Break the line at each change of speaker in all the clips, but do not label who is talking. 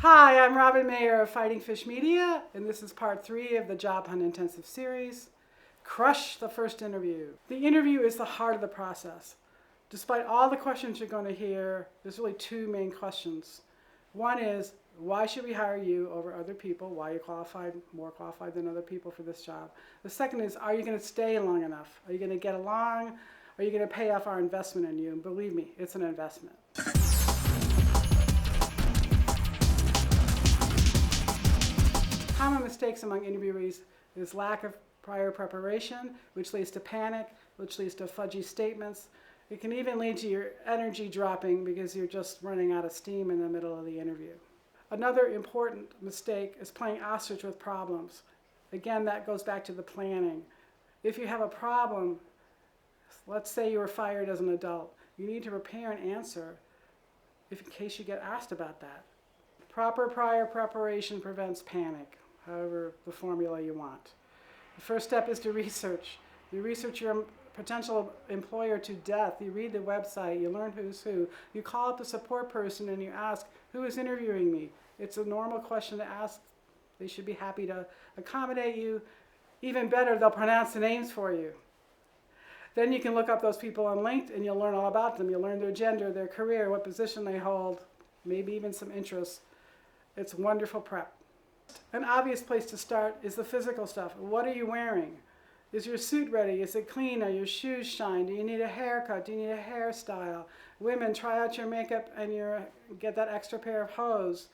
Hi, I'm Robin Mayer of Fighting Fish Media, and this is part 3 of the Job Hunt Intensive series. Crush the first interview. The interview is the heart of the process. Despite all the questions you're going to hear, there's really 2 main questions. One is, why should we hire you over other people? Why are you more qualified than other people for this job? The second is, are you going to stay long enough? Are you going to get along? Are you going to pay off our investment in you? And believe me, it's an investment. Common mistakes among interviewees is lack of prior preparation, which leads to panic, which leads to fudgy statements. It can even lead to your energy dropping because you're just running out of steam in the middle of the interview. Another important mistake is playing ostrich with problems. Again, that goes back to the planning. If you have a problem, let's say you were fired as an adult, you need to prepare an answer in case you get asked about that. Proper prior preparation prevents panic, however the formula you want. The first step is to research. You research your potential employer to death. You read the website, you learn who's who. You call up the support person and you ask, who is interviewing me? It's a normal question to ask. They should be happy to accommodate you. Even better, they'll pronounce the names for you. Then you can look up those people on LinkedIn and you'll learn all about them. You'll learn their gender, their career, what position they hold, maybe even some interests. It's wonderful prep. An obvious place to start is the physical stuff. What are you wearing? Is your suit ready? Is it clean? Are your shoes shine? Do you need a haircut? Do you need a hairstyle? Women, try out your makeup and get that extra pair of hose.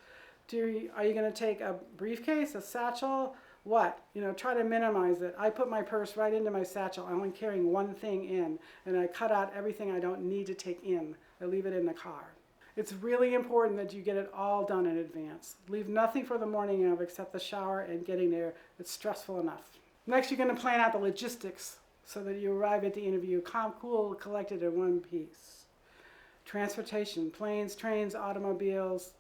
Are you going to take a briefcase, a satchel? What? Try to minimize it. I put my purse right into my satchel. I'm only carrying one thing in, and I cut out everything I don't need to take in. I leave it in the car. It's really important that you get it all done in advance. Leave nothing for the morning of except the shower and getting there. It's stressful enough. Next, you're going to plan out the logistics so that you arrive at the interview calm, cool, collected in one piece. Transportation, planes, trains, automobiles,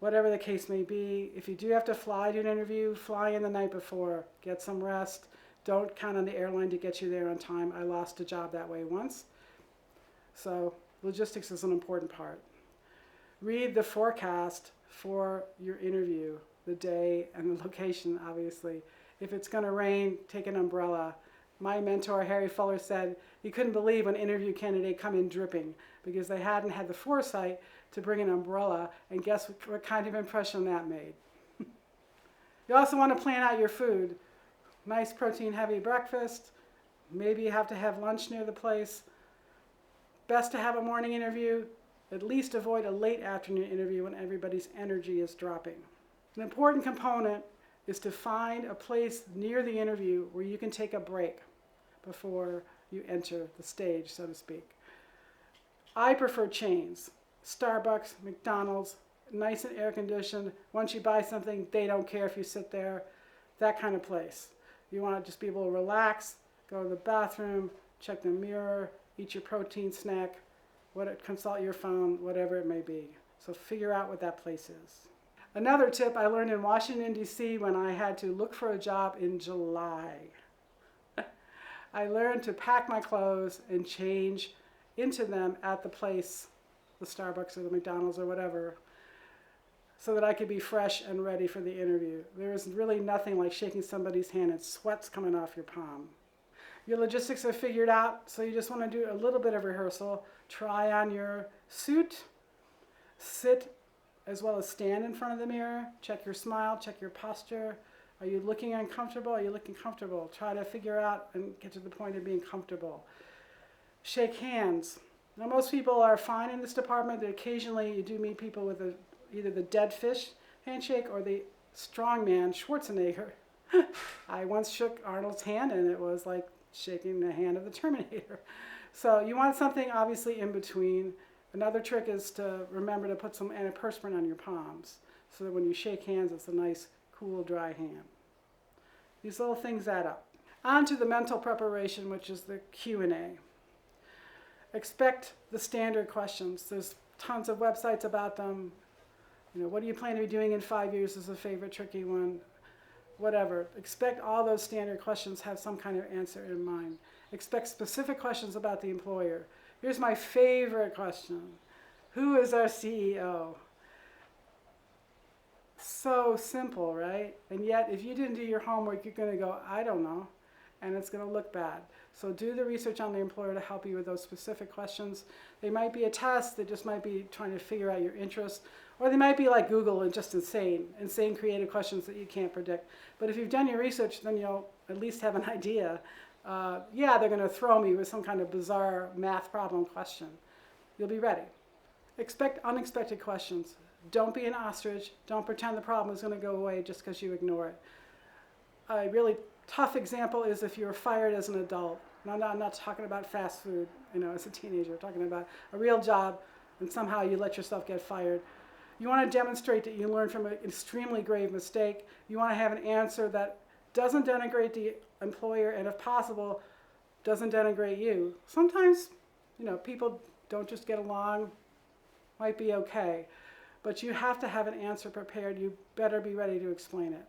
whatever the case may be. If you do have to fly to an interview, fly in the night before. Get some rest. Don't count on the airline to get you there on time. I lost a job that way once. So logistics is an important part. Read the forecast for your interview, the day and the location, obviously. If it's going to rain, take an umbrella. My mentor, Harry Fuller, said he couldn't believe an interview candidate come in dripping because they hadn't had the foresight to bring an umbrella, and guess what kind of impression that made. You also want to plan out your food. Nice protein-heavy breakfast. Maybe you have to have lunch near the place. Best to have a morning interview. At least avoid a late afternoon interview when everybody's energy is dropping. An important component is to find a place near the interview where you can take a break before you enter the stage, so to speak. I prefer chains. Starbucks, McDonald's, nice and air conditioned. Once you buy something, they don't care if you sit there. That kind of place. You want to just be able to relax, go to the bathroom, check the mirror, eat your protein snack, consult your phone, whatever it may be. So figure out what that place is. Another tip I learned in Washington, D.C. when I had to look for a job in July. I learned to pack my clothes and change into them at the place, the Starbucks or the McDonald's or whatever, so that I could be fresh and ready for the interview. There is really nothing like shaking somebody's hand and sweat's coming off your palm. Your logistics are figured out, so you just want to do a little bit of rehearsal. Try on your suit, sit as well as stand in front of the mirror, check your smile, check your posture. Are you looking uncomfortable? Are you looking comfortable? Try to figure out and get to the point of being comfortable. Shake hands. Now most people are fine in this department, but occasionally you do meet people with either the dead fish handshake or the strongman Schwarzenegger. I once shook Arnold's hand and it was like shaking the hand of the Terminator. So you want something obviously in between. Another trick is to remember to put some antiperspirant on your palms so that when you shake hands, it's a nice, cool, dry hand. These little things add up. On to the mental preparation, which is the Q&A. Expect the standard questions. There's tons of websites about them. What do you plan to be doing in 5 years is a favorite tricky one. Whatever. Expect all those standard questions have some kind of answer in mind. Expect specific questions about the employer. Here's my favorite question. Who is our CEO? So simple, right? And yet, if you didn't do your homework, you're going to go, I don't know, and it's going to look bad. So do the research on the employer to help you with those specific questions. They might be a test, they just might be trying to figure out your interests, or they might be like Google and just insane creative questions that you can't predict. But if you've done your research, then you'll at least have an idea. Yeah, they're going to throw me with some kind of bizarre math problem question. You'll be ready. Expect unexpected questions. Don't be an ostrich. Don't pretend the problem is going to go away just because you ignore it. A really tough example is if you were fired as an adult. Now, I'm not talking about fast food, as a teenager. I'm talking about a real job, and somehow you let yourself get fired. You want to demonstrate that you learned from an extremely grave mistake. You want to have an answer that doesn't denigrate the employer, and if possible, doesn't denigrate you. Sometimes, people don't just get along, might be okay. But you have to have an answer prepared. You better be ready to explain it.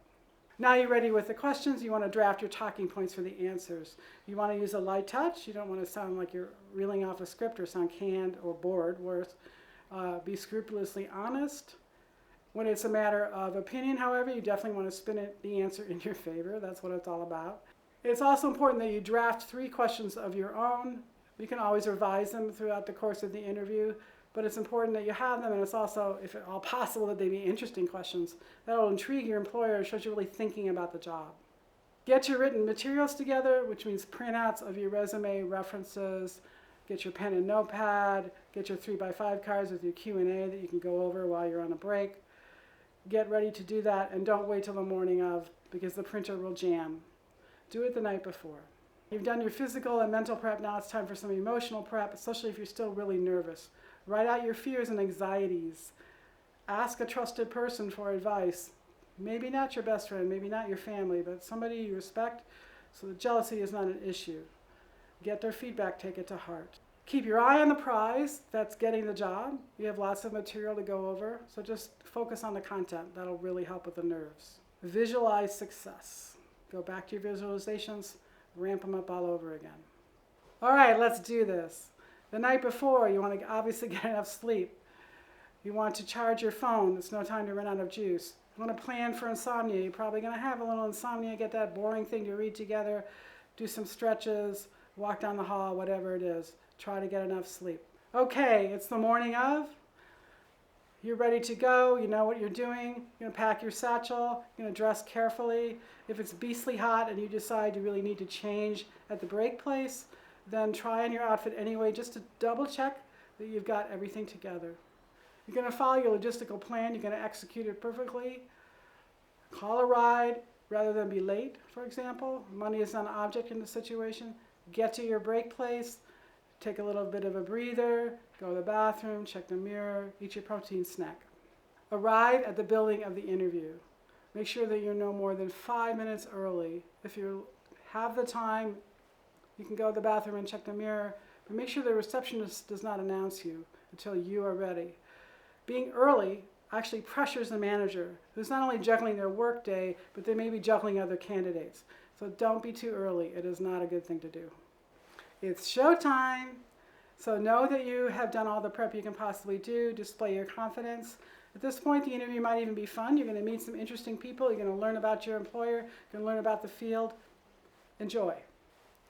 Now you're ready with the questions. You want to draft your talking points for the answers. You want to use a light touch. You don't want to sound like you're reeling off a script or sound canned or bored. Worse, be scrupulously honest. When it's a matter of opinion, however, you definitely want to spin the answer in your favor. That's what it's all about. It's also important that you draft 3 questions of your own. You can always revise them throughout the course of the interview. But it's important that you have them, and it's also, if at all possible, that they be interesting questions. That'll intrigue your employer and shows you're really thinking about the job. Get your written materials together, which means printouts of your resume, references, get your pen and notepad, get your 3x5 cards with your Q&A that you can go over while you're on a break. Get ready to do that, and don't wait till the morning of, because the printer will jam. Do it the night before. You've done your physical and mental prep, now it's time for some emotional prep, especially if you're still really nervous. Write out your fears and anxieties. Ask a trusted person for advice. Maybe not your best friend, maybe not your family, but somebody you respect so that jealousy is not an issue. Get their feedback, take it to heart. Keep your eye on the prize, that's getting the job. You have lots of material to go over, so just focus on the content. That'll really help with the nerves. Visualize success. Go back to your visualizations, ramp them up all over again. All right, let's do this. The night before, you want to obviously get enough sleep. You want to charge your phone. It's no time to run out of juice. You want to plan for insomnia. You're probably going to have a little insomnia. Get that boring thing to read together. Do some stretches. Walk down the hall, whatever it is. Try to get enough sleep. Okay, it's the morning of. You're ready to go. You know what you're doing. You're going to pack your satchel. You're going to dress carefully. If it's beastly hot and you decide you really need to change at the break place, then try on your outfit anyway, just to double check that you've got everything together. You're going to follow your logistical plan. You're going to execute it perfectly. Call a ride rather than be late, for example. Money is not an object in the situation. Get to your break place. Take a little bit of a breather. Go to the bathroom. Check the mirror. Eat your protein snack. Arrive at the building of the interview. Make sure that you're no more than 5 minutes early. If you have the time, you can go to the bathroom and check the mirror, but make sure the receptionist does not announce you until you are ready. Being early actually pressures the manager, who's not only juggling their work day, but they may be juggling other candidates. So don't be too early. It is not a good thing to do. It's showtime. So know that you have done all the prep you can possibly do. Display your confidence. At this point, the interview might even be fun. You're going to meet some interesting people. You're going to learn about your employer. You're going to learn about the field. Enjoy.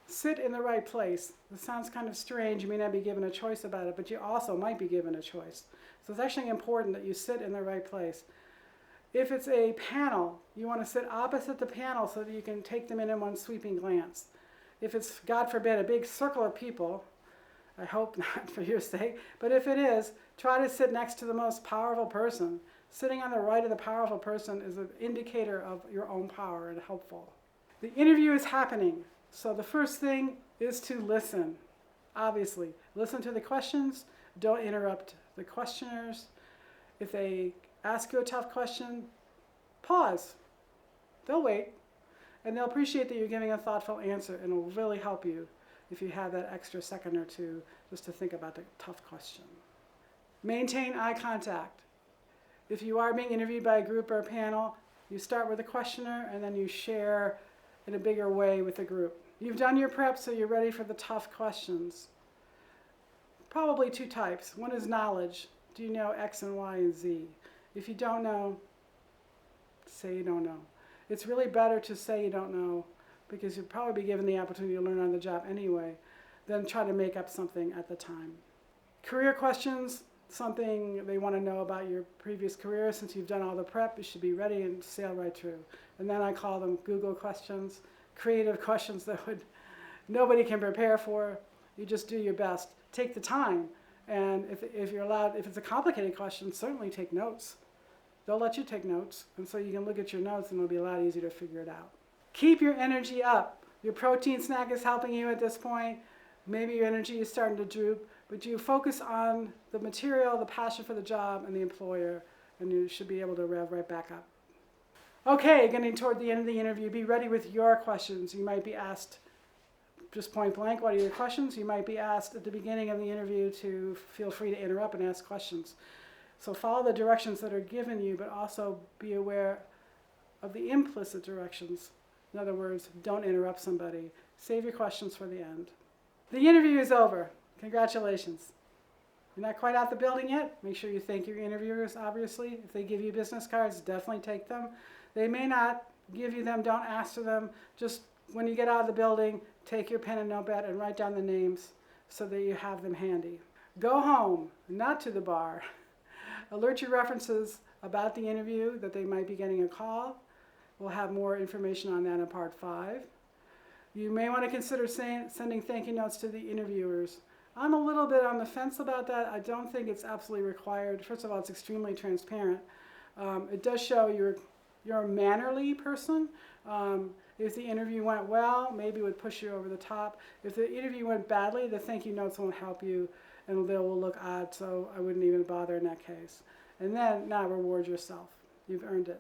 Sit in the right place. This sounds kind of strange. You may not be given a choice about it, but you also might be given a choice. So it's actually important that you sit in the right place. If it's a panel, you want to sit opposite the panel so that you can take them in one sweeping glance. If it's, God forbid, a big circle of people, I hope not for your sake, but if it is, try to sit next to the most powerful person. Sitting on the right of the powerful person is an indicator of your own power and helpful. The interview is happening. So the first thing is to listen. Obviously, listen to the questions. Don't interrupt the questioners. If they ask you a tough question, pause. They'll wait, and they'll appreciate that you're giving a thoughtful answer, and it will really help you if you have that extra second or two just to think about the tough question. Maintain eye contact. If you are being interviewed by a group or a panel, you start with the questioner, and then you share in a bigger way with the group. You've done your prep, so you're ready for the tough questions. Probably 2 types. One is knowledge. Do you know X and Y and Z? If you don't know, say you don't know. It's really better to say you don't know, because you'll probably be given the opportunity to learn on the job anyway, than try to make up something at the time. Career questions, something they want to know about your previous career. Since you've done all the prep, you should be ready and sail right through. And then I call them Google questions, creative questions that nobody can prepare for. You just do your best. Take the time. And if you're allowed, if it's a complicated question, certainly take notes. They'll let you take notes, and so you can look at your notes and it'll be a lot easier to figure it out. Keep your energy up. Your protein snack is helping you at this point. Maybe your energy is starting to droop, but you focus on the material, the passion for the job, and the employer, and you should be able to rev right back up. Okay, getting toward the end of the interview, be ready with your questions. You might be asked just point blank, what are your questions? You might be asked at the beginning of the interview to feel free to interrupt and ask questions. So follow the directions that are given you, but also be aware of the implicit directions. In other words, don't interrupt somebody. Save your questions for the end. The interview is over. Congratulations. You're not quite out the building yet? Make sure you thank your interviewers, obviously. If they give you business cards, definitely take them. They may not give you them, don't ask for them. Just when you get out of the building, take your pen and notepad and write down the names so that you have them handy. Go home, not to the bar. Alert your references about the interview that they might be getting a call. We'll have more information on that in part 5. You may want to consider sending thank you notes to the interviewers. I'm a little bit on the fence about that. I don't think it's absolutely required. First of all, it's extremely transparent. It does show you're a mannerly person. If the interview went well, maybe it would push you over the top. If the interview went badly, the thank you notes won't help you, and they will look odd, so I wouldn't even bother in that case. And then, now reward yourself. You've earned it.